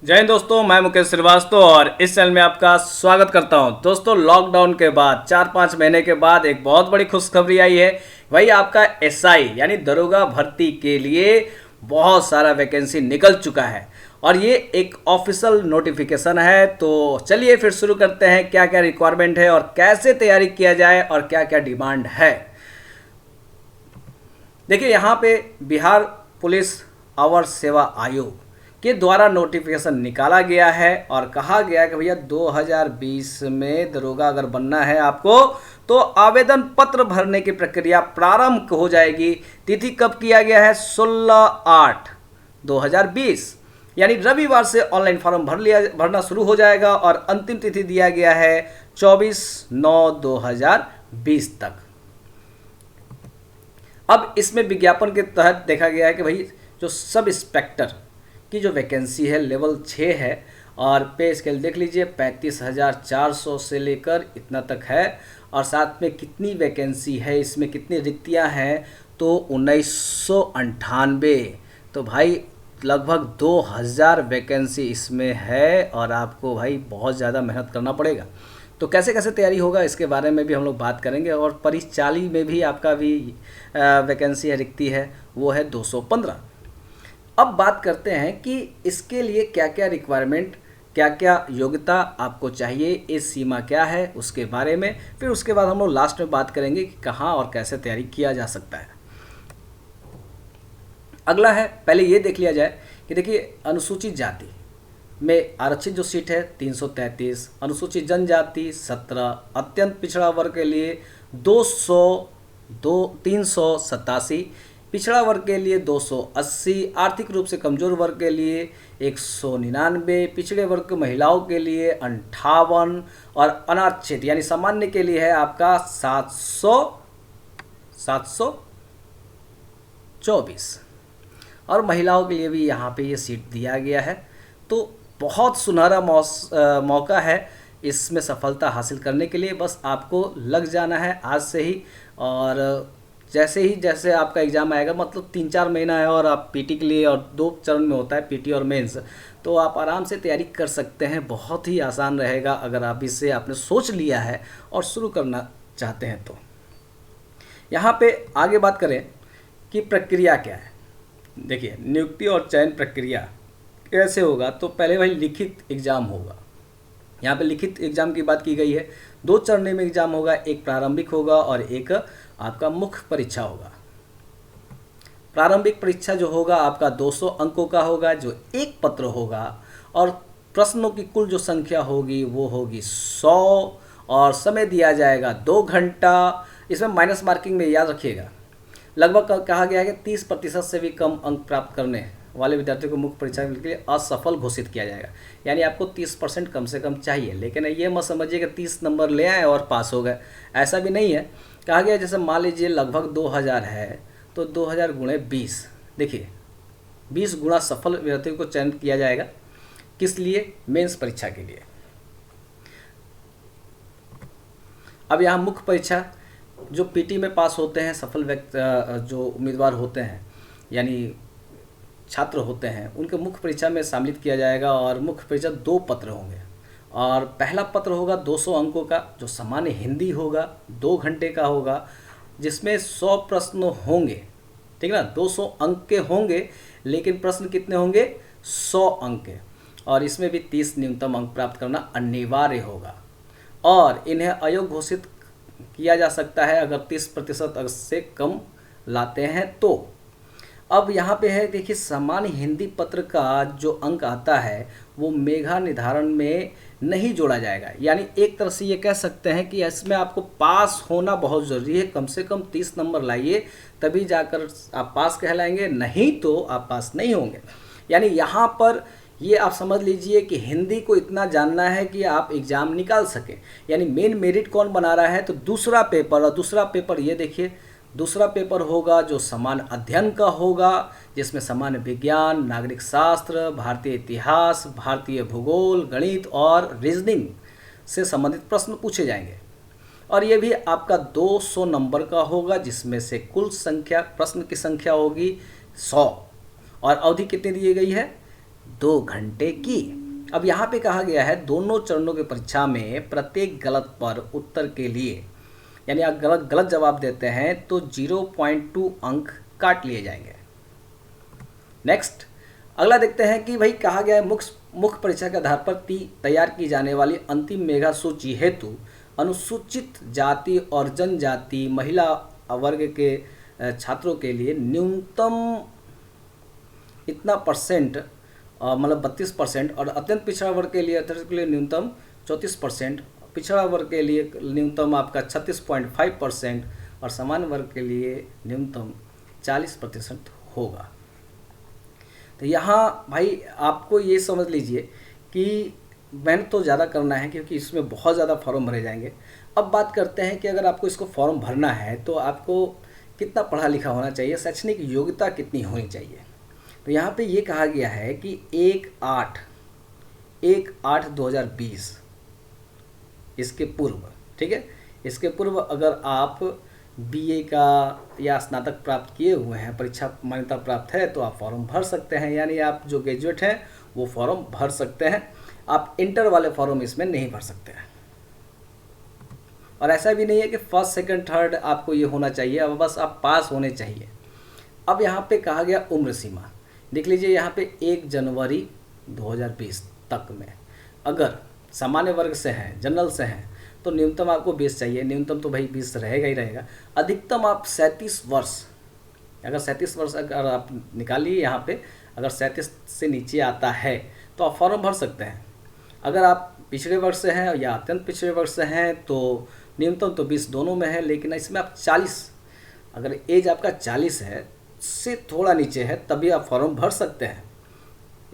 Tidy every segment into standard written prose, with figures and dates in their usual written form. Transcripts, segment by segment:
जय हिंद दोस्तों, मैं मुकेश श्रीवास्तव और इस चैनल में आपका स्वागत करता हूं। दोस्तों, लॉकडाउन के बाद 4-5 महीने के बाद एक बहुत बड़ी खुशखबरी आई है। वही आपका एसआई यानी दरोगा भर्ती के लिए बहुत सारा वैकेंसी निकल चुका है और ये एक ऑफिशियल नोटिफिकेशन है। तो चलिए फिर शुरू करते हैं, क्या क्या रिक्वायरमेंट है और कैसे तैयारी किया जाए और क्या क्या डिमांड है। देखिए, यहाँ पे बिहार पुलिस अवर सेवा आयोग के द्वारा नोटिफिकेशन निकाला गया है और कहा गया है कि भैया 2020 में दरोगा अगर बनना है आपको तो आवेदन पत्र भरने की प्रक्रिया प्रारंभ हो जाएगी। तिथि कब किया गया है? 16/8/2020 यानी रविवार से ऑनलाइन फॉर्म भरना शुरू हो जाएगा और अंतिम तिथि दिया गया है 24/9/2020 तक। अब इसमें विज्ञापन के तहत देखा गया है कि भाई जो सब इंस्पेक्टर की जो वैकेंसी है लेवल 6 है और पे स्केल देख लीजिए 35,400 से लेकर इतना तक है। और साथ में कितनी वैकेंसी है, इसमें कितनी रिक्तियां हैं तो 1998। तो भाई लगभग 2000 वैकेंसी इसमें है और आपको भाई बहुत ज़्यादा मेहनत करना पड़ेगा। तो कैसे कैसे तैयारी होगा इसके बारे में भी हम लोग बात करेंगे। और परिचाली में भी आपका भी वैकेंसी है, रिक्ति है, वो है 215। अब बात करते हैं कि इसके लिए क्या क्या रिक्वायरमेंट, क्या क्या योग्यता आपको चाहिए, इस सीमा क्या है उसके बारे में। फिर उसके बाद हम लोग लास्ट में बात करेंगे कि कहाँ और कैसे तैयारी किया जा सकता है। अगला है, पहले ये देख लिया जाए कि देखिए अनुसूचित जाति में आरक्षित जो सीट है 333, अनुसूचित जनजाति 17, अत्यंत पिछड़ा वर्ग के लिए 387, पिछड़ा वर्ग के लिए 280, आर्थिक रूप से कमजोर वर्ग के लिए 199, पिछड़े वर्ग की महिलाओं के लिए 58 और अनाथ क्षेत्र यानी सामान्य के लिए है आपका 724 और महिलाओं के लिए भी यहाँ पे ये सीट दिया गया है। तो बहुत सुनहरा मौका है इसमें सफलता हासिल करने के लिए। बस आपको लग जाना है आज से ही और जैसे आपका एग्ज़ाम आएगा, मतलब 3-4 महीना है और आप पीटी के लिए, और 2 चरण में होता है पीटी और मेंस, तो आप आराम से तैयारी कर सकते हैं। बहुत ही आसान रहेगा अगर आप इससे आपने सोच लिया है और शुरू करना चाहते हैं। तो यहाँ पे आगे बात करें कि प्रक्रिया क्या है। देखिए, नियुक्ति और चयन प्रक्रिया कैसे होगा, तो पहले वही लिखित एग्ज़ाम होगा। यहाँ पे लिखित एग्ज़ाम की बात की गई है। 2 चरणों में एग्ज़ाम होगा, एक प्रारंभिक होगा और एक आपका मुख्य परीक्षा होगा। प्रारंभिक परीक्षा जो होगा आपका 200 अंकों का होगा, जो एक पत्र होगा, और प्रश्नों की कुल जो संख्या होगी वो होगी 100 और समय दिया जाएगा 2 घंटा। इसमें माइनस मार्किंग में याद रखिएगा, लगभग कहा गया है कि 30% से भी कम अंक प्राप्त करने वाले विद्यार्थियों को मुख्य परीक्षा के लिए असफल घोषित किया जाएगा। यानी आपको 30% कम से कम चाहिए। लेकिन ये मत समझिए कि 30 नंबर ले आए और पास हो गए, ऐसा भी नहीं है। कहा गया जैसे मान लीजिए लगभग 2000 है तो 2000 गुणे 20, देखिए 20 गुणा सफल विद्यार्थियों को चयन किया जाएगा। किस लिए? मेंस परीक्षा के लिए। अब यहाँ मुख्य परीक्षा जो पीटी में पास होते हैं सफल व्यक्ति, जो उम्मीदवार होते हैं यानी छात्र होते हैं, उनके मुख्य परीक्षा में शामिल किया जाएगा। और मुख्य परीक्षा 2 पत्र होंगे और पहला पत्र होगा 200 अंकों का जो सामान्य हिंदी होगा, 2 घंटे का होगा, जिसमें 100 प्रश्न होंगे। ठीक है ना, 200 अंक के होंगे, लेकिन प्रश्न कितने होंगे? 100 अंक के। और इसमें भी 30 न्यूनतम अंक प्राप्त करना अनिवार्य होगा और इन्हें अयोग्य घोषित किया जा सकता है अगर 30% से कम लाते हैं तो। अब यहाँ पे है, देखिए सामान्य हिंदी पत्र का जो अंक आता है वो मेधा निर्धारण में नहीं जोड़ा जाएगा। यानी एक तरह से ये कह सकते हैं कि इसमें आपको पास होना बहुत ज़रूरी है, कम से कम 30 नंबर लाइए तभी जाकर आप पास कहलाएंगे, नहीं तो आप पास नहीं होंगे। यानी यहाँ पर ये आप समझ लीजिए कि हिंदी को इतना जानना है कि आप एग्ज़ाम निकाल सकें। यानी मेन मेरिट कौन बना रहा है? तो दूसरा पेपर, और दूसरा पेपर ये देखिए, दूसरा पेपर होगा जो सामान्य अध्ययन का होगा, जिसमें सामान्य विज्ञान, नागरिक शास्त्र, भारतीय इतिहास, भारतीय भूगोल, गणित और रीजनिंग से संबंधित प्रश्न पूछे जाएंगे। और ये भी आपका 200 नंबर का होगा, जिसमें से कुल संख्या, प्रश्न की संख्या होगी 100 और अवधि कितनी दी गई है? 2 घंटे की। अब यहाँ पे कहा गया है दोनों चरणों की परीक्षा में प्रत्येक गलत पर उत्तर के लिए, यानी आप गलत जवाब देते हैं तो 0.2 अंक काट लिए जाएंगे। नेक्स्ट अगला देखते हैं कि भाई कहा गया है मुख्य परीक्षा के आधार पर तैयार की जाने वाली अंतिम मेगा सूची हेतु अनुसूचित जाति और जनजाति महिला वर्ग के छात्रों के लिए न्यूनतम इतना परसेंट, मतलब 32%, और अत्यंत पिछड़ा वर्ग के लिए न्यूनतम 34%, पिछड़ा वर्ग के लिए न्यूनतम आपका 36.5% और सामान्य वर्ग के लिए न्यूनतम 40% होगा। तो यहाँ भाई आपको ये समझ लीजिए कि मेहनत तो ज़्यादा करना है क्योंकि इसमें बहुत ज़्यादा फॉर्म भरे जाएंगे। अब बात करते हैं कि अगर आपको इसको फॉर्म भरना है तो आपको कितना पढ़ा लिखा होना चाहिए, शैक्षणिक योग्यता कितनी होनी चाहिए। तो यहाँ पे ये कहा गया है कि 1/8/2020 इसके पूर्व, ठीक है, इसके पूर्व अगर आप बीए का या स्नातक प्राप्त किए हुए हैं, परीक्षा मान्यता प्राप्त है, तो आप फॉर्म भर सकते हैं, यानी आप जो ग्रेजुएट हैं वो फॉर्म भर सकते हैं। आप इंटर वाले फॉर्म इसमें नहीं भर सकते हैं। और ऐसा भी नहीं है कि फर्स्ट सेकंड थर्ड आपको ये होना चाहिए, अब बस आप पास होने चाहिए। अब यहाँ पे कहा गया उम्र सीमा, देख लीजिए यहाँ पे 1 जनवरी 2020 तक में अगर सामान्य वर्ग से हैं, जनरल से हैं, तो न्यूनतम आपको 20 चाहिए। न्यूनतम तो भाई 20 रहेगा ही रहेगा। अधिकतम आप 37 वर्ष, अगर 37 वर्ष अगर आप निकालिए यहाँ पे, अगर 37 से नीचे आता है तो आप फॉर्म भर सकते हैं। अगर आप पिछड़े वर्ग से हैं या अत्यंत पिछड़े वर्ग से हैं तो न्यूनतम तो 20 दोनों में है, लेकिन इसमें आप 40, अगर एज आपका 40 है से थोड़ा नीचे है तभी आप फॉर्म भर सकते हैं।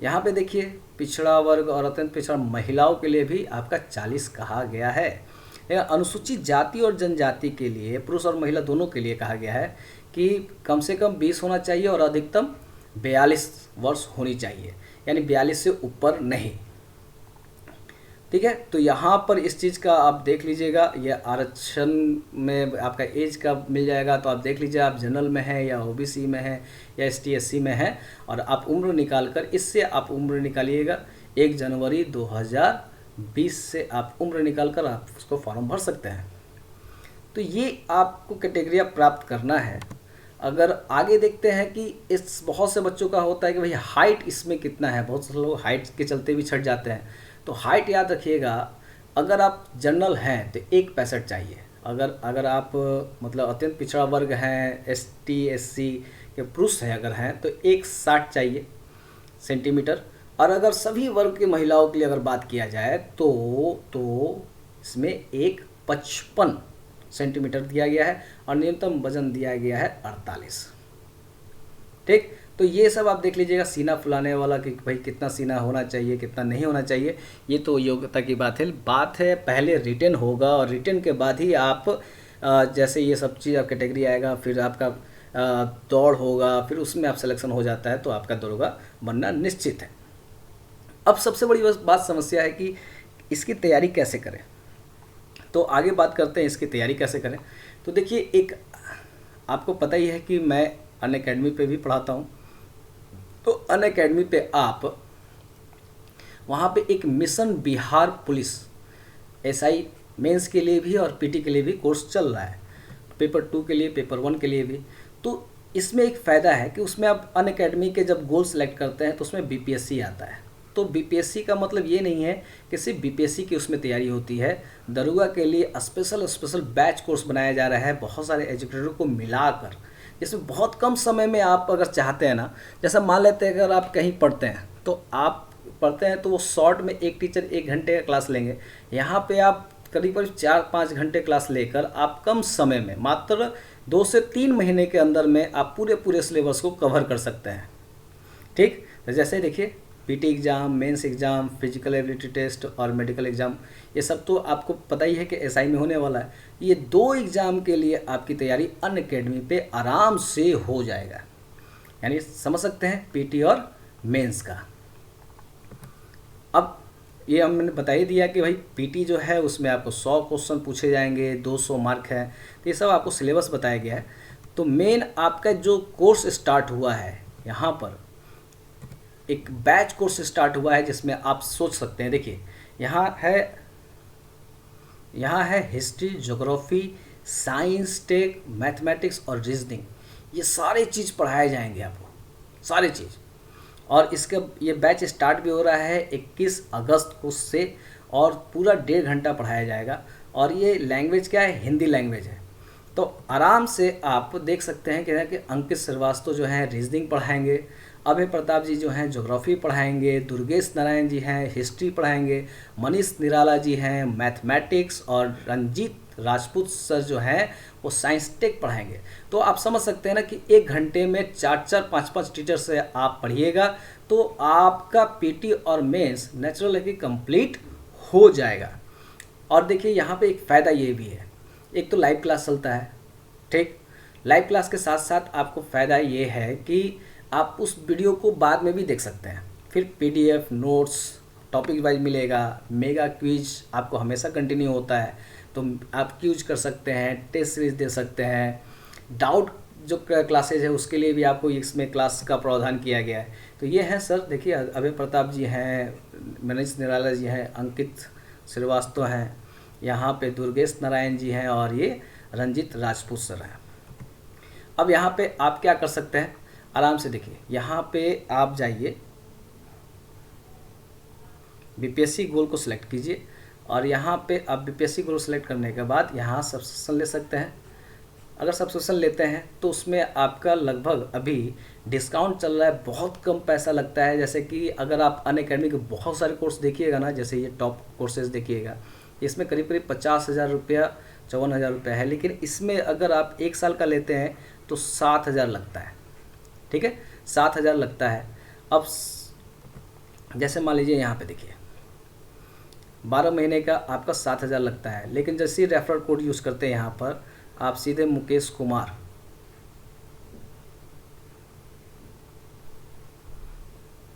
यहाँ पे देखिए पिछड़ा वर्ग और अत्यंत पिछड़ा महिलाओं के लिए भी आपका 40 कहा गया है। अनुसूचित जाति और जनजाति के लिए पुरुष और महिला दोनों के लिए कहा गया है कि कम से कम 20 होना चाहिए और अधिकतम 42 वर्ष होनी चाहिए, यानी 42 से ऊपर नहीं। ठीक है, तो यहाँ पर इस चीज़ का आप देख लीजिएगा, ये आरक्षण में आपका एज का मिल जाएगा, तो आप देख लीजिए आप जनरल में है या ओबीसी में है या एसटी एससी में है, और आप उम्र निकाल कर, इससे आप उम्र निकालिएगा 1 जनवरी 2020 से आप उम्र निकाल कर आप उसको फॉर्म भर सकते हैं। तो ये आपको कैटेगरी प्राप्त करना है। अगर आगे देखते हैं कि इस बहुत से बच्चों का होता है कि भाई हाइट इसमें कितना है, बहुत से लोग हाइट के चलते भी छट जाते हैं। तो हाइट याद रखिएगा, अगर आप जनरल हैं तो 1.65 चाहिए। अगर आप मतलब अत्यंत पिछड़ा वर्ग हैं, एसटी एससी के पुरुष हैं अगर हैं तो 1.60 चाहिए सेंटीमीटर। और अगर सभी वर्ग की महिलाओं के लिए अगर बात किया जाए तो इसमें 1.55 सेंटीमीटर दिया गया है और न्यूनतम वजन दिया गया है 48। ठीक, तो ये सब आप देख लीजिएगा। सीना फुलाने वाला कि भाई कितना सीना होना चाहिए, कितना नहीं होना चाहिए, ये तो योग्यता की बात है। पहले रिटन होगा और रिटन के बाद ही आप जैसे ये सब चीज़ आप कैटेगरी आएगा, फिर आपका दौड़ होगा, फिर उसमें आप सिलेक्शन हो जाता है तो आपका दरोगा बनना निश्चित है। अब सबसे बड़ी बात समस्या है कि इसकी तैयारी कैसे करें। तो आगे बात करते हैं इसकी तैयारी कैसे करें। तो देखिए, एक आपको पता ही है कि मैं अनअकैडमी पे भी पढ़ाता हूँ। तो अनअकैडमी पे आप वहाँ पे एक mission Bihar police SI mains के लिए भी और पीटी के लिए भी कोर्स चल रहा है, पेपर 2 के लिए, पेपर 1 के लिए भी। तो इसमें एक फ़ायदा है कि उसमें आप अनअकैडमी के जब गोल सेलेक्ट करते हैं तो उसमें बीपीएससी आता है। तो बीपीएससी का मतलब ये नहीं है कि सिर्फ बीपीएससी की उसमें तैयारी होती है। दरोगा के लिए स्पेशल बैच कोर्स बनाया जा रहा है बहुत सारे एजुकेटरों को मिलाकर, जिसमें बहुत कम समय में आप अगर चाहते हैं ना, जैसा मान लेते हैं अगर आप कहीं पढ़ते हैं तो वो शॉर्ट में एक टीचर 1 घंटे का क्लास लेंगे। यहाँ पे आप करीब 4-5 घंटे क्लास लेकर आप कम समय में मात्र 2 से 3 महीने के अंदर में आप पूरे सिलेबस को कवर कर सकते हैं। ठीक, तो जैसे देखिए PT exam, mains exam, physical ability test और मेडिकल एग्ज़ाम, ये सब तो आपको पता ही है कि एसआई में होने वाला है। ये 2 एग्ज़ाम के लिए आपकी तैयारी अनअकैडमी पे आराम से हो जाएगा, यानी समझ सकते हैं पीटी और मेंस का। अब ये हमने बता ही दिया कि भाई पीटी जो है उसमें आपको 100 क्वेश्चन पूछे जाएंगे, 200 मार्क है, तो ये सब आपको सिलेबस बताया गया है। तो मेन आपका जो कोर्स स्टार्ट हुआ है यहाँ पर एक बैच कोर्स स्टार्ट हुआ है जिसमें आप सोच सकते हैं, देखिए यहाँ है history, geography, science, tech, mathematics और रीजनिंग, ये सारे चीज़ पढ़ाए जाएंगे आपको, सारी चीज़। और इसका ये बैच स्टार्ट भी हो रहा है 21 अगस्त को से, और पूरा 1.5 घंटा पढ़ाया जाएगा। और ये लैंग्वेज क्या है, हिंदी लैंग्वेज है। तो आराम से आप देख सकते हैं कि अंकित श्रीवास्तव जो हैं रीजनिंग पढ़ाएंगे, अभय प्रताप जी जो हैं ज्योग्राफी पढ़ाएंगे, दुर्गेश नारायण जी हैं हिस्ट्री पढ़ाएंगे, मनीष निराला जी हैं मैथमेटिक्स, और रंजीत राजपूत सर जो हैं वो साइंस टेक पढ़ाएंगे। तो आप समझ सकते हैं ना कि 1 घंटे में 4-4, 5-5 टीचर से आप पढ़िएगा तो आपका पीटी और मेंस नेचुरल की कंप्लीट हो जाएगा। और देखिए यहाँ पे एक फ़ायदा ये भी है, एक तो लाइव क्लास चलता है, ठीक। लाइव क्लास के साथ साथ आपको फ़ायदा ये है कि आप उस वीडियो को बाद में भी देख सकते हैं। फिर पीडीएफ, नोट्स, टॉपिक वाइज मिलेगा, मेगा क्विज आपको हमेशा कंटिन्यू होता है, तो आप क्यूज कर सकते हैं, टेस्ट सीरीज दे सकते हैं, डाउट जो क्लासेज है उसके लिए भी आपको इसमें क्लास का प्रावधान किया गया है। तो ये हैं सर, देखिए अभय प्रताप जी हैं, मनीष निराला जी हैं, अंकित श्रीवास्तव हैं, यहाँ पे दुर्गेश नारायण जी हैं, और ये रंजीत राजपूत सर हैं। अब यहाँ पे आप क्या कर सकते हैं, आराम से देखिए, यहाँ पे आप जाइए, बीपीएससी गोल को सिलेक्ट कीजिए, और यहाँ पे आप बीपीएससी गोल सेलेक्ट करने के बाद यहाँ सब्सक्रिप्शन ले सकते हैं। अगर सब्सक्रिप्शन लेते हैं तो उसमें आपका लगभग अभी डिस्काउंट चल रहा है, बहुत कम पैसा लगता है। जैसे कि अगर आप अनअकैडमी के बहुत सारे कोर्स देखिएगा ना, जैसे ये टॉप कोर्सेज देखिएगा, इसमें करीब 50,000 रुपया, 54,000 रुपया है, लेकिन इसमें अगर आप 1 साल का लेते हैं तो 7,000 लगता है, ठीक है, 7,000 लगता है। अब जैसे मान लीजिए यहाँ पे देखिए 12 महीने का आपका 7,000 लगता है, लेकिन जैसे ही रेफरल कोड यूज़ करते हैं यहाँ पर आप सीधे मुकेश कुमार,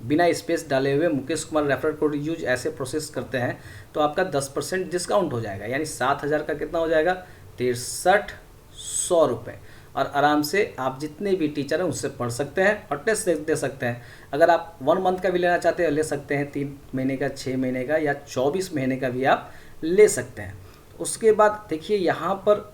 बिना स्पेस डाले हुए Mukesh Kumar referral code use ऐसे प्रोसेस करते हैं तो आपका 10% डिस्काउंट हो जाएगा, यानी 7,000 का कितना हो जाएगा, 6300 रुपये। और आराम से आप जितने भी टीचर हैं उससे पढ़ सकते हैं और टेस्ट दे सकते हैं। अगर आप 1 मंथ का भी लेना चाहते हैं ले सकते हैं, 3 महीने का, 6 महीने का, या 24 महीने का भी आप ले सकते हैं। उसके बाद देखिए यहाँ पर,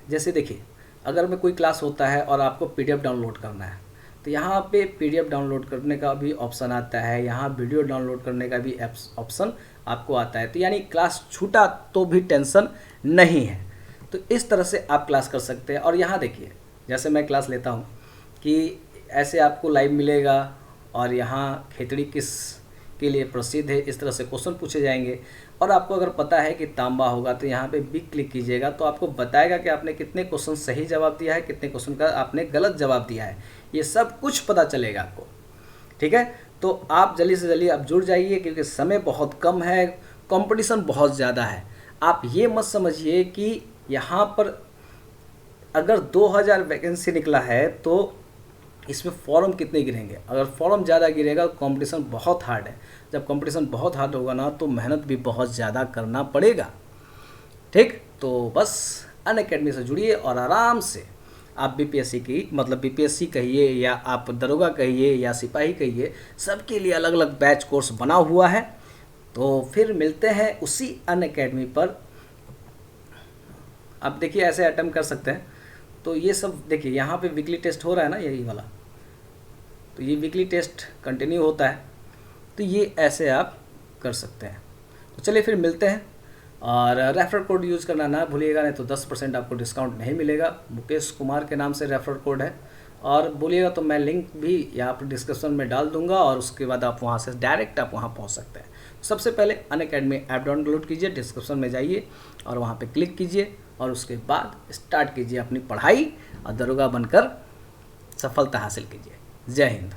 जैसे देखिए अगर में कोई क्लास होता है और आपको पीडीएफ डाउनलोड करना है तो यहाँ पे पीडीएफ डाउनलोड करने का भी ऑप्शन आता है, यहाँ वीडियो डाउनलोड करने का भी ऑप्शन आपको आता है। तो यानी क्लास छूटा तो भी टेंशन नहीं है। तो इस तरह से आप क्लास कर सकते हैं। और यहाँ देखिए जैसे मैं क्लास लेता हूँ कि ऐसे आपको लाइव मिलेगा, और यहाँ खेतड़ी किस के लिए प्रसिद्ध है, इस तरह से क्वेश्चन पूछे जाएंगे। और आपको अगर पता है कि तांबा होगा तो यहाँ पे बिग क्लिक कीजिएगा तो आपको बताएगा कि आपने कितने क्वेश्चन सही जवाब दिया है, कितने क्वेश्चन का आपने गलत जवाब दिया है, ये सब कुछ पता चलेगा आपको, ठीक है। तो आप जल्दी से जल्दी आप जुड़ जाइए, क्योंकि समय बहुत कम है, कंपटीशन बहुत ज़्यादा है। आप ये मत समझिए कि यहाँ पर अगर 2000 वैकेंसी निकला है तो इसमें फॉर्म कितने गिरेंगे। अगर फॉर्म ज़्यादा गिरेगा तो कंपटीशन बहुत हार्ड है। जब कंपटीशन बहुत हार्ड होगा ना तो मेहनत भी बहुत ज़्यादा करना पड़ेगा, ठीक। तो बस अनअकैडमी से जुड़िए और आराम से आप बीपीएससी की, मतलब बीपीएससी कहिए या आप दरोगा कहिए या सिपाही कहिए, सबके लिए अलग अलग बैच कोर्स बना हुआ है। तो फिर मिलते हैं उसी अनअकैडमी पर। आप देखिए ऐसे अटेम्प्ट कर सकते हैं। तो ये सब देखिए यहाँ पे वीकली टेस्ट हो रहा है ना, यही वाला, तो ये वीकली टेस्ट कंटिन्यू होता है। तो ये ऐसे आप कर सकते हैं। तो चलिए फिर मिलते हैं, और रेफरल कोड यूज़ करना ना भूलिएगा, नहीं तो 10% आपको डिस्काउंट नहीं मिलेगा। मुकेश कुमार के नाम से रेफरल कोड है, और बोलिएगा तो मैं लिंक भी यहाँ पर डिस्क्रिप्शन में डाल दूंगा, और उसके बाद आप वहाँ से डायरेक्ट आप वहाँ पहुँच सकते हैं। सबसे पहले अनअकैडमी ऐप डाउनलोड कीजिए, डिस्क्रिप्शन में जाइए और वहाँ पे क्लिक कीजिए, और उसके बाद स्टार्ट कीजिए अपनी पढ़ाई और दरोगा बनकर सफलता हासिल कीजिए। जय हिंद।